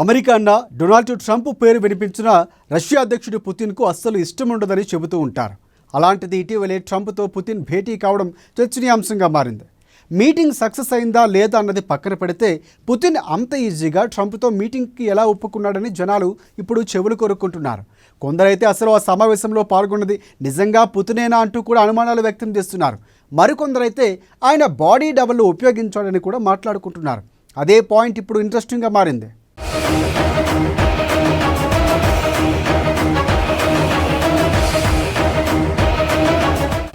America అన్న Donald Trump పేరు వినిపించిన రష్యా అధ్యక్షుడు పుతిన్కు అస్సలు ఇష్టం ఉండదని చెబుతూ ఉంటారు. అలాంటిది ఇటీవలే ట్రంప్తో పుతిన్ భేటీ కావడం చర్చనీయాంశంగా మారింది. మీటింగ్ సక్సెస్ అయిందా లేదా అన్నది పక్కన పెడితే పుతిన్ అంత ఈజీగా ట్రంప్తో మీటింగ్కి ఎలా ఒప్పుకున్నాడని జనాలు ఇప్పుడు చెవులు కొరుక్కుంటున్నారు. కొందరైతే అసలు ఆ సమావేశంలో పాల్గొన్నది నిజంగా పుతినేనా అంటూ కూడా అనుమానాలు వ్యక్తం చేస్తున్నారు. మరికొందరైతే ఆయన బాడీ డబుల్ ఉపయోగించాడని కూడా మాట్లాడుకుంటున్నారు. అదే పాయింట్ ఇప్పుడు ఇంట్రెస్టింగ్గా మారింది.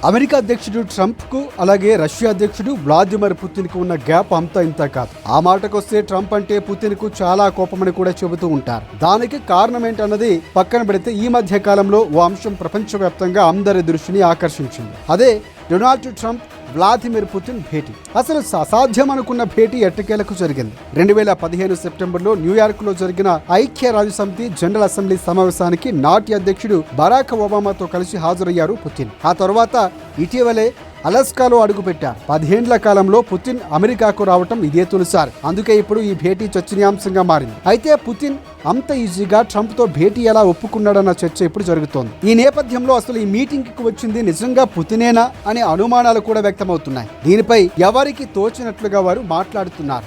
అమెరికా అధ్యక్షుడు ట్రంప్కు అలాగే రష్యా అధ్యక్షుడు వ్లాదిమిర్ పుతిన్కు ఉన్న గ్యాప్ అంతా ఇంత కాదు. ఆ మాటకొస్తే ట్రంప్ అంటే పుతిన్కు చాలా కోపమని కూడా చెబుతూ ఉంటారు. దానికి కారణం ఏంటన్నది పక్కన పెడితే ఈ మధ్య కాలంలో ఓ అంశం ప్రపంచవ్యాప్తంగా అందరి దృష్టిని ఆకర్షించింది. అదే డొనాల్డ్ ట్రంప్ వ్లాదిమిర్ పుతిన్ భేటీ. అసలు అసాధ్యం అనుకున్న భేటీ ఎట్టకేలకు జరిగింది. 2015 సెప్టెంబర్లో న్యూయార్క్లో జరిగిన ఐక్యరాజ్యసమితి జనరల్ అసెంబ్లీ సమావేశానికి నాటి అధ్యక్షుడు బరాక్ ఒబామాతో కలిసి హాజరయ్యారు పుతిన్. ఆ తర్వాత ఇటీవలే అలాస్కాలో అడుగుపెట్టారు. 10 ఏళ్ల కాలంలో పుతిన్ అమెరికాకు రావటం ఇదే తొలిసారి. అందుకే ఇప్పుడు ఈ భేటీ చర్చనీయాంశంగా మారింది. అయితే పుతిన్ అంత ఈజీగా ట్రంప్తో భేటీ ఎలా ఒప్పుకున్నాడన్న చర్చ ఇప్పుడు జరుగుతోంది. ఈ నేపథ్యంలో అసలు ఈ మీటింగ్కి వచ్చింది నిజంగా పుతినేనా అనే అనుమానాలు కూడా వ్యక్తమవుతున్నాయి. దీనిపై ఎవరికి తోచినట్లుగా వారు మాట్లాడుతున్నారు.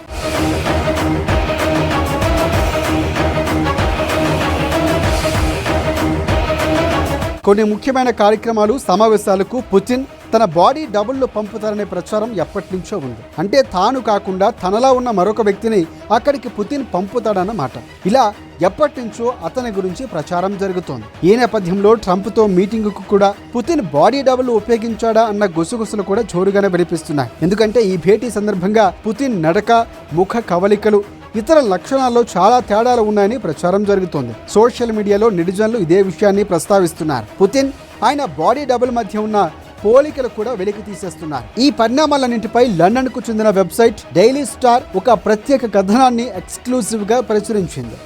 కొన్ని ముఖ్యమైన కార్యక్రమాలు సమావేశాలకు పుతిన్ తన బాడీ డబుల్ను పంపుతారనే ప్రచారం ఎప్పటి నుంచో ఉంది. అంటే తాను కాకుండా తనలా ఉన్న మరొక వ్యక్తిని అక్కడికి పుతిన్ పంపుతాడన్నమాట. ఇలా ఎప్పటి నుంచో అతని గురించి ప్రచారం జరుగుతోంది. ఈ నేపథ్యంలో ట్రంప్తో మీటింగుకు కూడా పుతిన్ బాడీ డబుల్ ఉపయోగించాడా అన్న గుసగుసలు కూడా జోరుగానే వినిపిస్తున్నాయి. ఎందుకంటే ఈ భేటీ సందర్భంగా పుతిన్ నడక, ముఖ కవలికలు, ఇతర లక్షణాల్లో చాలా తేడాలు ఉన్నాయని ప్రచారం జరుగుతోంది. సోషల్ మీడియాలో నెటిజన్లు ఇదే విషయాన్ని ప్రస్తావిస్తున్నారు. పుతిన్ ఆయన బాడీ డబుల్ మధ్య ఉన్న పోలికలు కూడా వెలికి తీసేస్తున్నారు. ఈ పరిణామాలన్నింటిపై లండన్కు చెందిన వెబ్సైట్ డైలీ స్టార్ ఒక ప్రత్యేక కథనాన్ని ఎక్స్క్లూజివ్గా ప్రచురించింది.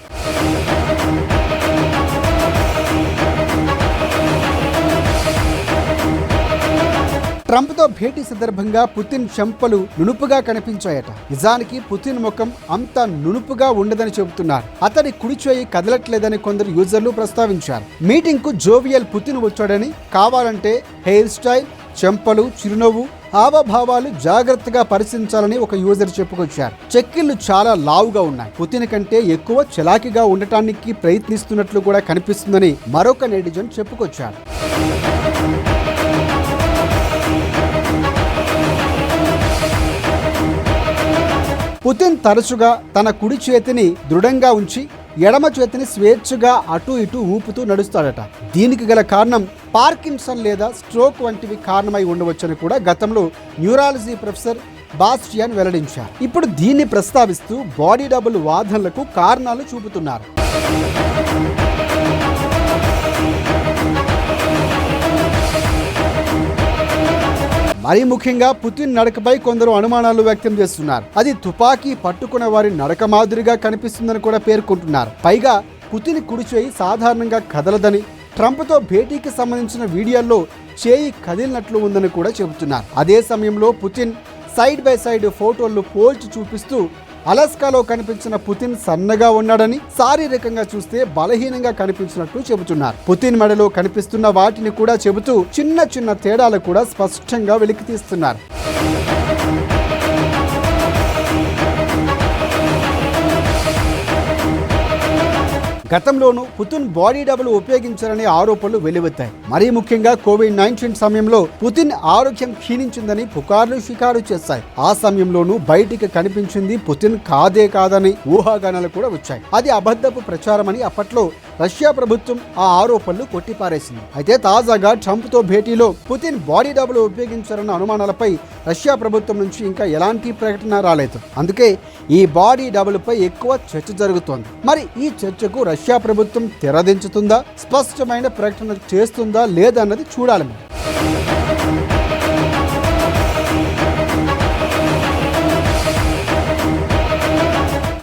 ట్రంప్తో భేటీ సందర్భంగా పుతిన్ చెంపలు నునుపుగా కనిపించాయట. నిజానికి పుతిన్ ముఖం అంత నునుపుగా ఉండదని చెబుతున్నారు. అతడి కుడి చేయి కదలట్లేదని కొందరు యూజర్లు ప్రస్తావించారు. మీటింగ్కు జోవియల్ పుతిన్ వచ్చాడని, కావాలంటే హెయిర్ స్టైల్, చెంపలు, చిరునవ్వు, హావభావాలు జాగ్రత్తగా పరిశీలించాలని ఒక యూజర్ చెప్పుకొచ్చారు. చెక్కిళ్లు చాలా లావుగా ఉన్నాయి, పుతిన్ కంటే ఎక్కువ చలాకీగా ఉండటానికి ప్రయత్నిస్తున్నట్లు కూడా కనిపిస్తుందని మరొక నెటిజన్ చెప్పుకొచ్చారు. పుతిన్ తరచుగా తన కుడి చేతిని దృఢంగా ఉంచి ఎడమ చేతిని స్వేచ్ఛగా అటు ఇటు ఊపుతూ నడుస్తాడట. దీనికి గల కారణం పార్కిన్సన్ లేదా స్ట్రోక్ వంటివి కారణమై ఉండవచ్చని కూడా గతంలో న్యూరాలజీ ప్రొఫెసర్ బాస్టియన్ వెల్లడించారు. ఇప్పుడు దీన్ని ప్రస్తావిస్తూ బాడీ డబుల్ వాదనలకు కారణాలు చూపుతున్నారు. మరీ ముఖ్యంగా పుతిన్ నడకపై కొందరు అనుమానాలు వ్యక్తం చేస్తున్నారు. అది తుపాకీ పట్టుకున్న వారి నడక మాదిరిగా కనిపిస్తుందని కూడా పేర్కొంటున్నారు. పైగా పుతిన్ కుడి చేయి సాధారణంగా కదలదని, ట్రంప్తో భేటీకి సంబంధించిన వీడియోల్లో చేయి కదిలినట్లు ఉందని కూడా చెబుతున్నారు. అదే సమయంలో పుతిన్ సైడ్ బై సైడ్ ఫోటోలు పోల్చి చూపిస్తూ అలాస్కాలో కనిపించిన పుతిన్ సన్నగా ఉన్నాడని, శారీరకంగా చూస్తే బలహీనంగా కనిపించినట్టు చెబుతున్నారు. పుతిన్ మెడలో కనిపిస్తున్న వాటిని కూడా చెబుతూ చిన్న చిన్న తేడాలు కూడా స్పష్టంగా వెలికితీస్తున్నారు. గతంలోనూ పుతిన్ బాడీ డబుల్ ఉపయోగించారనే ఆరోపణలు వెలువెత్తాయి. మరీ ముఖ్యంగా కోవిడ్-19 సమయంలో పుతిన్ ఆరోగ్యం క్షీణించిందని పుకార్లు షికారు చేశాయి. ఆ సమయంలోనూ బయటికి కనిపించింది పుతిన్ కాదని ఊహాగానాలు కూడా వచ్చాయి. అది అబద్ధపు ప్రచారమని అప్పట్లో రష్యా ప్రభుత్వం ఆ ఆరోపణలు కొట్టిపారేసింది. అయితే తాజాగా ట్రంప్తో భేటీలో పుతిన్ బాడీ డబుల్ ఉపయోగించారన్న అనుమానాలపై రష్యా ప్రభుత్వం నుంచి ఇంకా ఎలాంటి ప్రకటన రాలేదు. అందుకే ఈ బాడీ డబుల్ పై ఎక్కువ చర్చ జరుగుతోంది. మరి ఈ చర్చకు రష్యా ప్రభుత్వం తెరదించుతుందా, స్పష్టమైన ప్రకటన చేస్తుందా లేదా అన్నది చూడాలి.